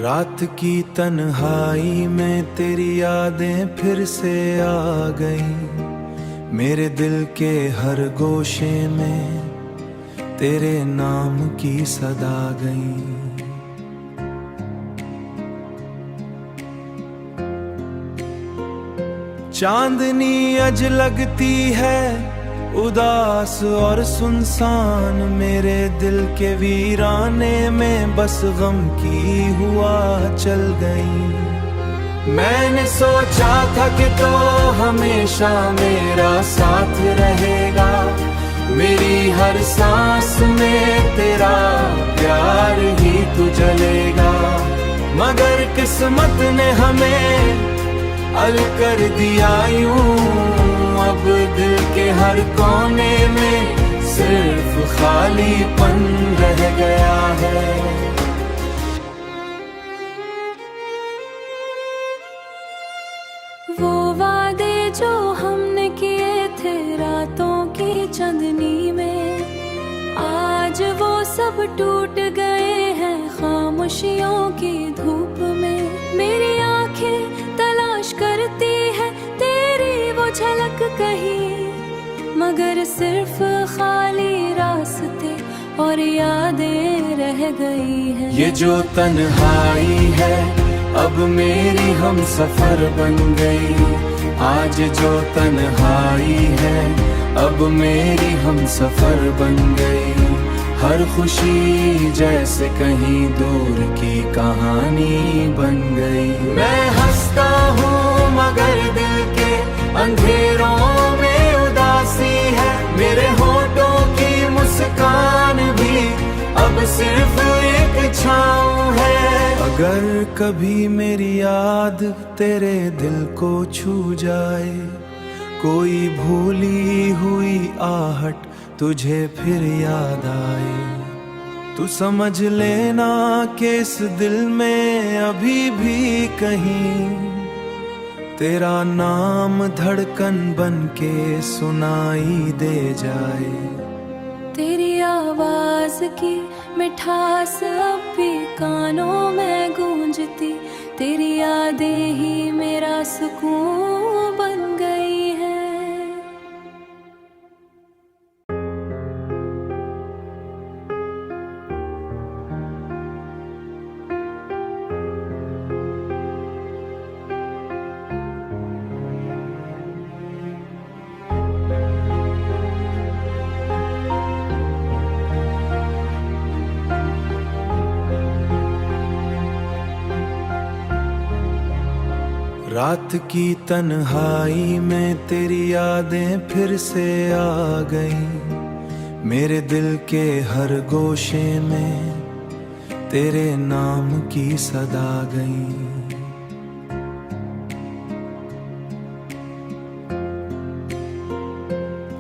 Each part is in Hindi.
रात की तन्हाई में तेरी यादें फिर से आ गई। मेरे दिल के हर गोशे में तेरे नाम की सदा गई। चांदनी अज लगती है उदास और सुनसान, मेरे दिल के वीराने में बस गम की हुआ चल गई। मैंने सोचा था कि तो हमेशा मेरा साथ रहेगा, मेरी हर सांस में तेरा प्यार ही तू जलेगा। मगर किस्मत ने हमें अल कर दिया यूं, अब दिल के हर कोने में सिर्फ खालीपन रह गया है। वो वादे जो हमने किए थे रातों की चांदनी में, आज वो सब टूट गए हैं खामोशियों की धूप में। मेरी आंखें तलाश करती है तेरी वो झलक कहीं, मगर सिर्फ खाली रास्ते और यादें रह गई हैं। ये जो तन्हाई है अब मेरी हम सफर बन गई। आज जो तन्हाई है अब मेरी हम सफर बन गई। हर खुशी जैसे कहीं दूर की कहानी बन गई। मैं हंसता हूँ मगर दिल के अंधेरों में उदासी है। मेरे होठों की मुस्कान भी अब सिर्फ एक छाँव है। अगर कभी मेरी याद तेरे दिल को छू जाए, कोई भूली हुई आहट तुझे फिर याद आए, तू समझ लेना कि इस दिल में अभी भी कहीं तेरा नाम धड़कन बन के सुनाई दे जाए। तेरी आवाज की मिठास अब भी कानों में गूंजती, तेरी यादें ही मेरा सुकून बन गई है। रात की तन्हाई में तेरी यादें फिर से आ गई। मेरे दिल के हर गोशे में तेरे नाम की सदा गई।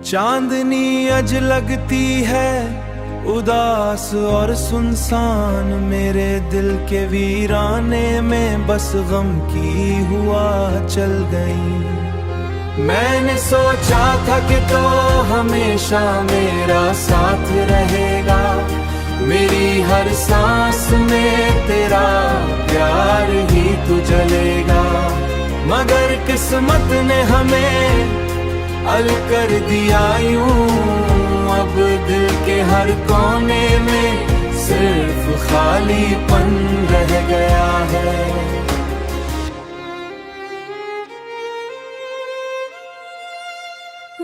चांदनी अज लगती है उदास और सुनसान, मेरे दिल के वीराने में बस गम की हुआ चल गई। मैंने सोचा था कि तो हमेशा मेरा साथ रहेगा, मेरी हर सांस में तेरा प्यार ही तू जलेगा। मगर किस्मत ने हमें अल कर दिया यूं, अब दिल के हर कोने में सिर्फ खालीपन रह गया है।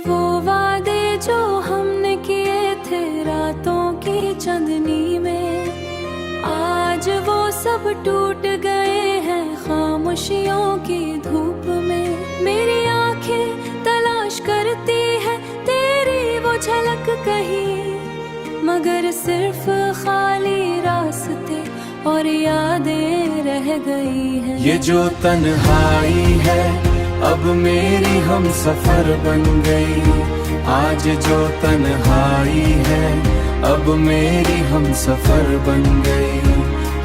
वो वादे जो हमने किए थे रातों की चांदनी में, आज वो सब टूट गए हैं खामोशियों की धूप में। मेरी आंखें तलाश करती है तेरी वो झलक कहीं, मगर सिर्फ खाली रास्ते और यादें रह गई हैं। ये जो तन्हाई है अब मेरी हम सफर बन गई। आज जो तन्हाई है अब मेरी हम सफर बन गई।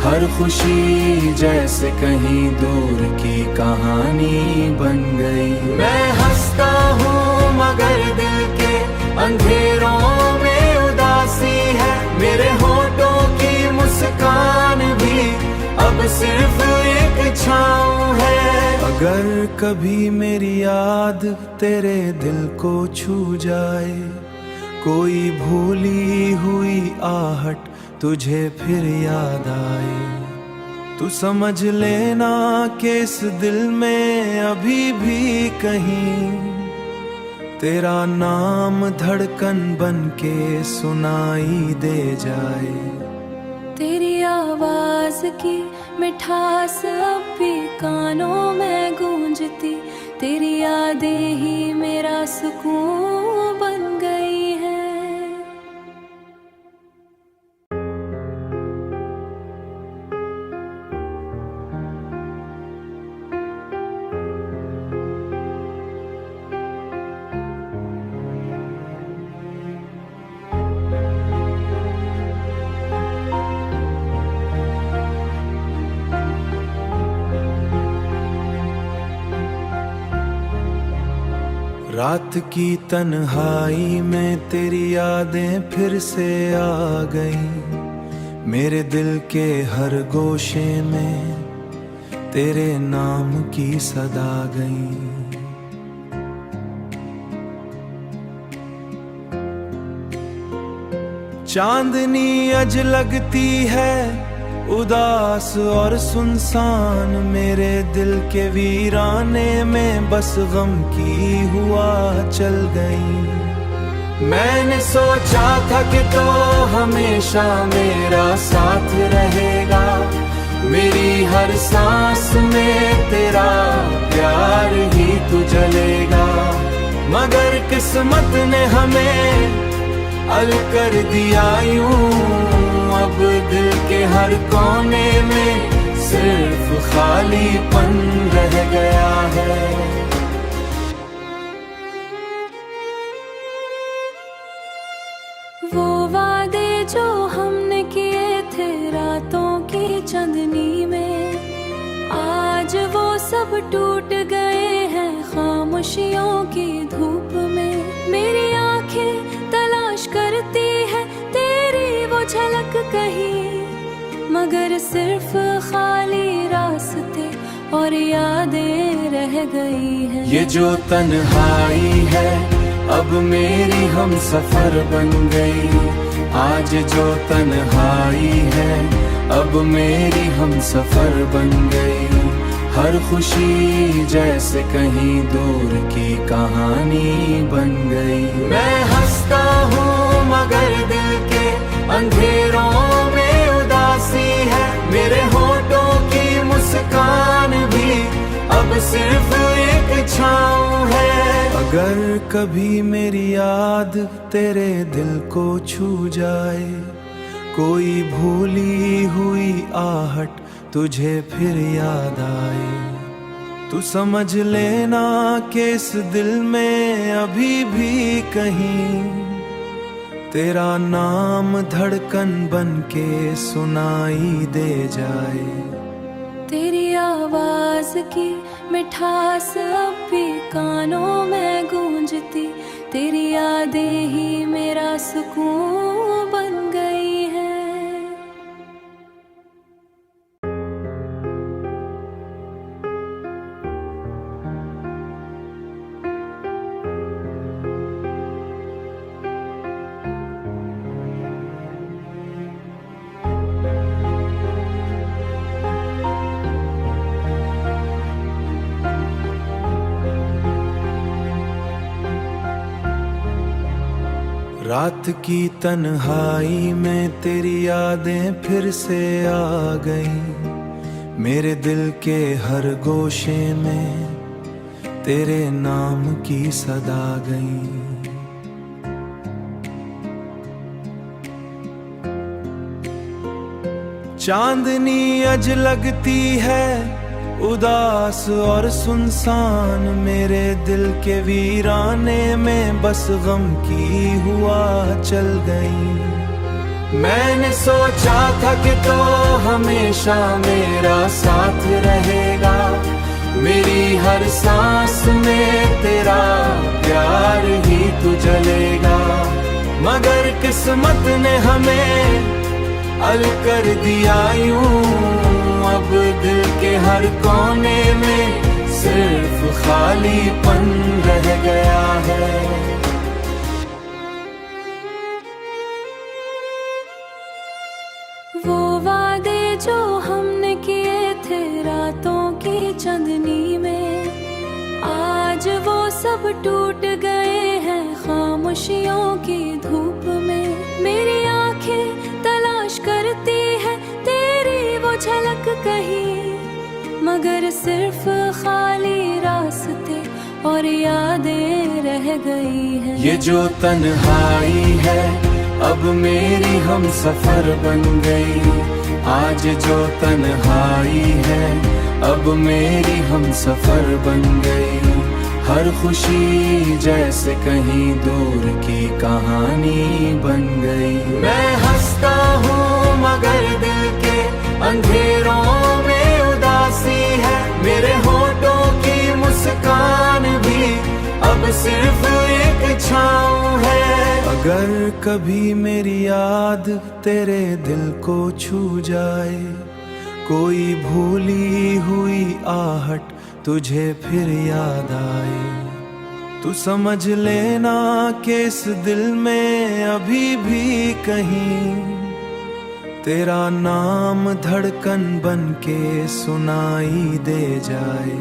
हर खुशी जैसे कहीं दूर की कहानी बन गई। मैं हंसता हूँ मगर दिल के अंधेरों में उदासी है। मेरे होठों की मुस्कान भी अब सिर्फ एक छाँव है। अगर कभी मेरी याद तेरे दिल को छू जाए, कोई भूली हुई आहट तुझे फिर याद आए, तू समझ लेना कि इस दिल में अभी भी कहीं तेरा नाम धड़कन बन के सुनाई दे जाए। तेरी आवाज की मिठास अब भी कानों में गूंजती, तेरी यादें ही मेरा सुकून बन गई है। रात की तन्हाई में तेरी यादें फिर से आ गईं, मेरे दिल के हर गोशे में तेरे नाम की सदा गई। चांदनी अज लगती है उदास और सुनसान, मेरे दिल के वीराने में बस गम की हुआ चल गई। मैंने सोचा था कि तो हमेशा मेरा साथ रहेगा, मेरी हर सांस में तेरा प्यार ही तू जलेगा, मगर किस्मत ने हमें अल कर दिया यूं। अब दिल के हर कोने में सिर्फ खालीपन रह गया है। वो वादे जो हमने किए थे रातों की चांदनी में, आज वो सब टूट गए हैं खामोशियों की धूप में। मेरी आंखें तलाश करती है तेरी वो झलक कहीं, मगर सिर्फ खाली रास्ते और यादें रह गई हैं। ये जो तन्हाई है अब मेरी हम सफर बन गई, आज जो तन्हाई है अब मेरी हम सफर बन गई। हर खुशी जैसे कहीं दूर की कहानी बन गई। मैं हंसता हूँ मगर दिल के अंधेरों में उदासी है, मेरे होठों की मुस्कान भी अब सिर्फ एक छाँव है। अगर कभी मेरी याद तेरे दिल को छू जाए, कोई भूली हुई आहट तुझे फिर याद आए, तू समझ लेना कि इस दिल में अभी भी कहीं तेरा नाम धड़कन बन के सुनाई दे जाए। तेरी आवाज की मिठास अब भी कानों में गूंजती, तेरी यादें ही मेरा सुकून बन गई है। रात की तन्हाई में तेरी यादें फिर से आ गईं, मेरे दिल के हर गोशे में तेरे नाम की सदा गई। चांदनी अज लगती है उदास और सुनसान, मेरे दिल के वीराने में बस गम की हुआ चल गई। मैंने सोचा था कि तो हमेशा मेरा साथ रहेगा, मेरी हर सांस में तेरा प्यार ही तू जलेगा, मगर किस्मत ने हमें अल कर दिया यूं। अब दिल के हर कोने में सिर्फ खालीपन रह गया है। वो वादे जो हमने किए थे रातों की चांदनी में, आज वो सब टूट गए हैं खामोशियों की धूप में। मेरी आंखें तलाश करती है तेरी वो झलक कहीं, मगर सिर्फ खाली रास्ते और यादें रह गई हैं। ये जो तन्हाई है अब मेरी हम सफर बन गई, आज जो तन्हाई है अब मेरी हम सफर बन गई। हर खुशी जैसे कहीं दूर की कहानी बन गई। मैं हंसता हूँ मगर दिल के अंधेरों में उदासी है, मेरे होठों की मुस्कान भी अब सिर्फ एक छाँव है। अगर कभी मेरी याद तेरे दिल को छू जाए, कोई भूली हुई आहट तुझे फिर याद आए, तू समझ लेना कि इस दिल में अभी भी कहीं तेरा नाम धड़कन बन के सुनाई दे जाए।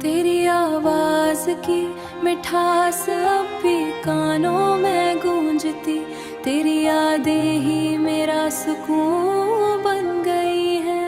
तेरी आवाज की मिठास अब भी कानों में गूंजती, तेरी यादें ही मेरा सुकून बन गई है।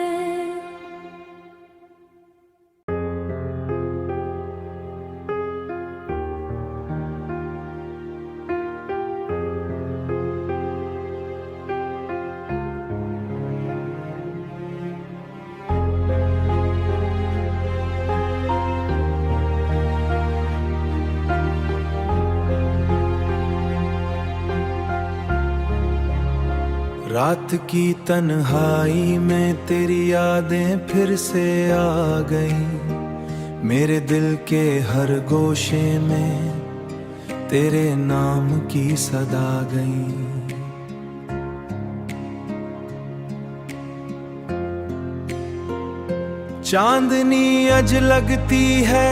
रात की तन्हाई में तेरी यादें फिर से आ गईं, मेरे दिल के हर गोशे में तेरे नाम की सदा गई। चांदनी अज लगती है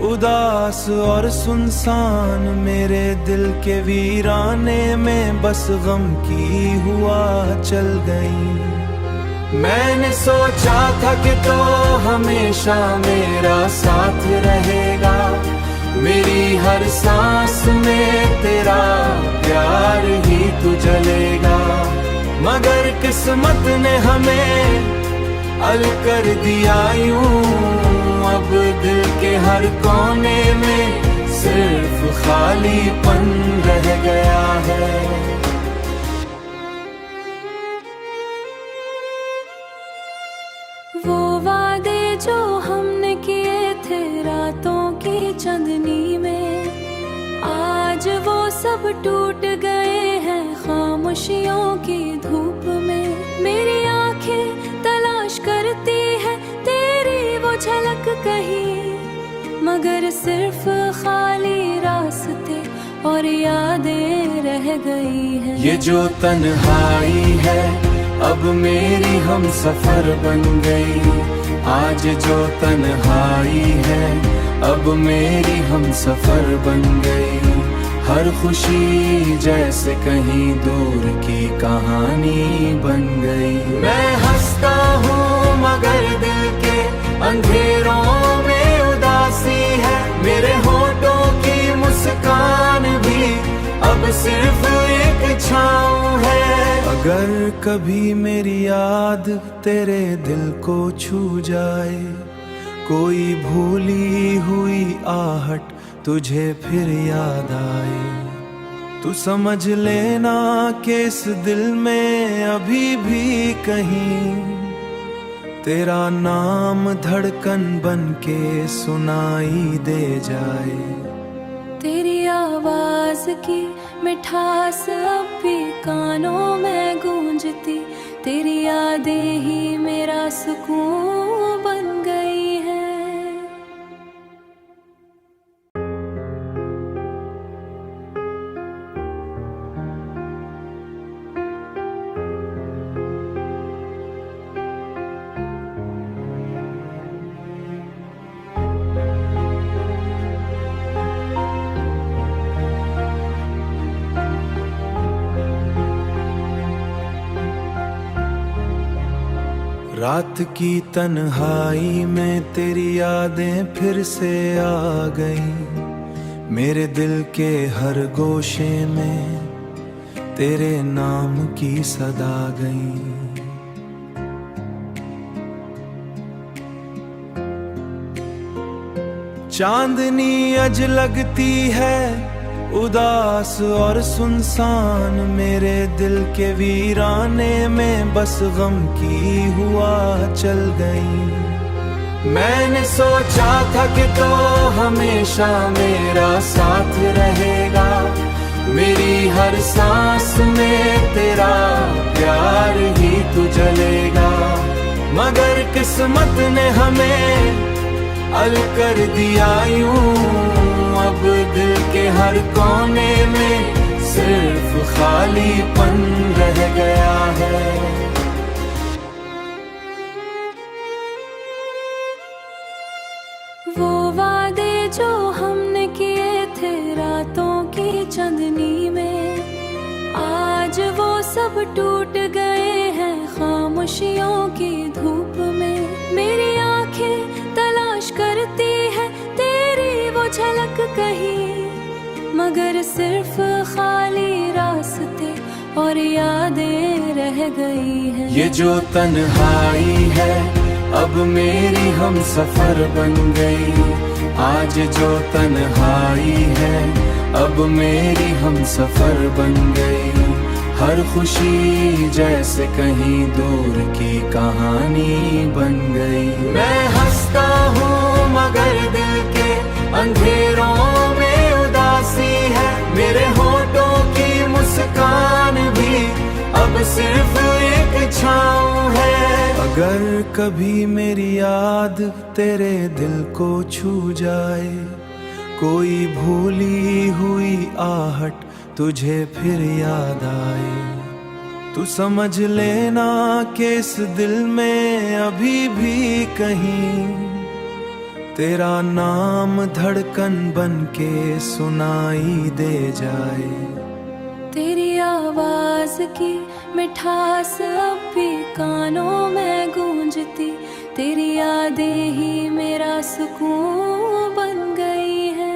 उदास और सुनसान, मेरे दिल के वीराने में बस गम की हुआ चल गई। मैंने सोचा था कि तो हमेशा मेरा साथ रहेगा, मेरी हर सांस में तेरा प्यार ही तू जलेगा, मगर किस्मत ने हमें अल कर दिया यूं। अब दिल के हर कोने में सिर्फ खालीपन रह गया है। वो वादे जो हमने किए थे रातों की चांदनी में, आज वो सब टूट गए हैं खामोशियों की धूप में। मेरी आंखें तलाश करती है तेरी वो झलक कहीं, मगर सिर्फ खाली रास्ते और यादें रह गई हैं। ये जो तन्हाई है अब मेरी हम सफर बन गई, आज जो तन्हाई है अब मेरी हम सफर बन गई। हर खुशी जैसे कहीं दूर की कहानी बन गई। मैं हंसता हूँ मगर दिल के अंधेरों में उदासी है, मेरे होठों की मुस्कान भी अब सिर्फ एक छाँव है। अगर कभी मेरी याद तेरे दिल को छू जाए, कोई भूली हुई आहट तुझे फिर याद आए, तू समझ लेना कि इस दिल में अभी भी कहीं तेरा नाम धड़कन बन के सुनाई दे जाए। तेरी आवाज की मिठास अब भी कानों में गूंजती, तेरी यादें ही मेरा सुकून बन गई है। रात की तन्हाई में तेरी यादें फिर से आ गईं। मेरे दिल के हर गोशे में तेरे नाम की सदा गई। चांदनी अज लगती है उदास और सुनसान, मेरे दिल के वीराने में बस गम की हुआ चल गई। मैंने सोचा था कि तो हमेशा मेरा साथ रहेगा, मेरी हर सांस में तेरा प्यार ही तू जलेगा। मगर किस्मत ने हमें अल कर दिया यूं, अब दिल के हर कोने में सिर्फ खालीपन रह गया है। वो वादे जो हमने किए थे रातों की चांदनी में, आज वो सब टूट गए हैं खामोशियों की धूप में। मेरी आंखें तलाश करती है तेरी वो झलक कहीं, मगर सिर्फ खाली रास्ते और यादें रह गई हैं। ये जो तन्हाई है अब मेरी हम सफर बन गई। आज जो तन्हाई है अब मेरी हम सफर बन गई। हर खुशी जैसे कहीं दूर की कहानी बन गई। मैं हंसता हूँ मगर दिल के अंधेरों में उदासी है। मेरे होठों की मुस्कान भी अब सिर्फ एक छाँव है। अगर कभी मेरी याद तेरे दिल को छू जाए, कोई भूली हुई आहट तुझे फिर याद आए, तू समझ लेना कि इस दिल में अभी भी कहीं तेरा नाम धड़कन बन के सुनाई दे जाए। तेरी आवाज की मिठास अब भी कानों में गूंजती, तेरी यादें ही मेरा सुकून बन गई है।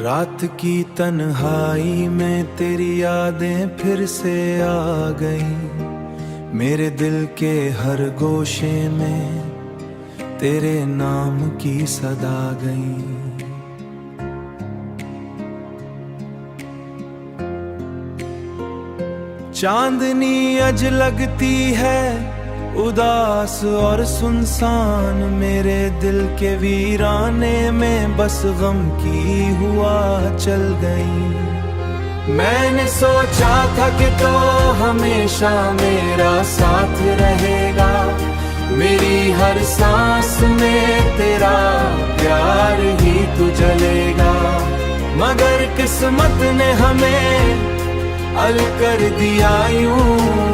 रात की तन्हाई में तेरी यादें फिर से आ गईं। मेरे दिल के हर गोशे में तेरे नाम की सदा गई। चांदनी अज लगती है उदास और सुनसान, मेरे दिल के वीराने में बस गम की हुआ चल गई। मैंने सोचा था कि तो हमेशा मेरा साथ रहेगा, मेरी हर सांस में तेरा प्यार ही तू जलेगा। मगर किस्मत ने हमें अल कर दिया यूं,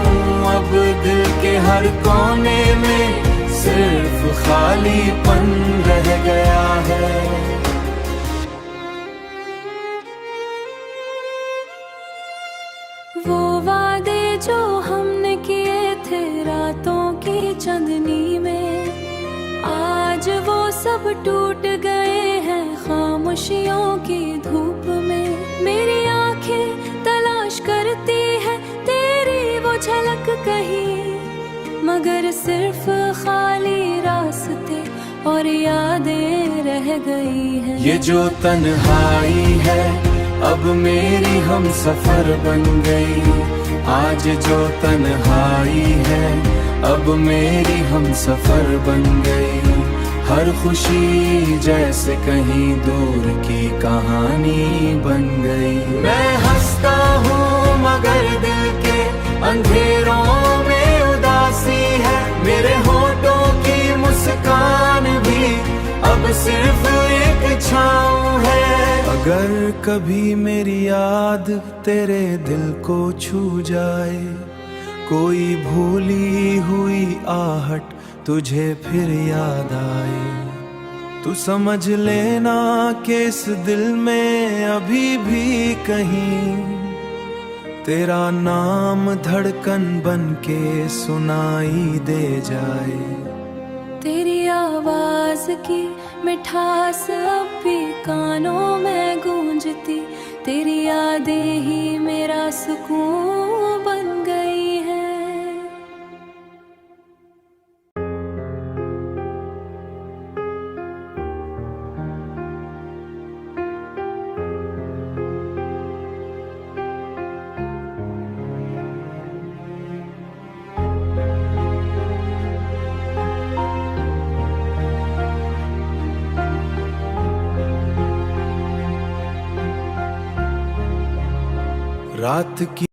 अब दिल के हर कोने में सिर्फ खालीपन रह गया है। वो वादे जो हमने किए थे रातों की चांदनी में, आज वो सब टूट गए हैं खामोशियों की धूप में। मेरी आंखें तलाश करती है तेरी वो झलक कहीं, मगर सिर्फ खाली रास्ते और यादें रह गई हैं। ये जो तन्हाई है अब मेरी हम सफर बन गई। आज जो तन्हाई है अब मेरी हम सफर बन गई। हर खुशी जैसे कहीं दूर की कहानी बन गई। मैं हंसता हूँ मगर दिल के अंधेरों में उदासी है। मेरे होठों की मुस्कान भी अब अब सिर्फ एक छाँव है। अगर कभी मेरी याद तेरे दिल को छू जाए, कोई भूली हुई आहट तुझे फिर याद आए, तू समझ लेना कि इस दिल में अभी भी कहीं तेरा नाम धड़कन बन के सुनाई दे जाए। तेरी आवाज की मिठास अब भी कानों में गूंजती, तेरी यादें ही मेरा सुकून बन गई है। रात की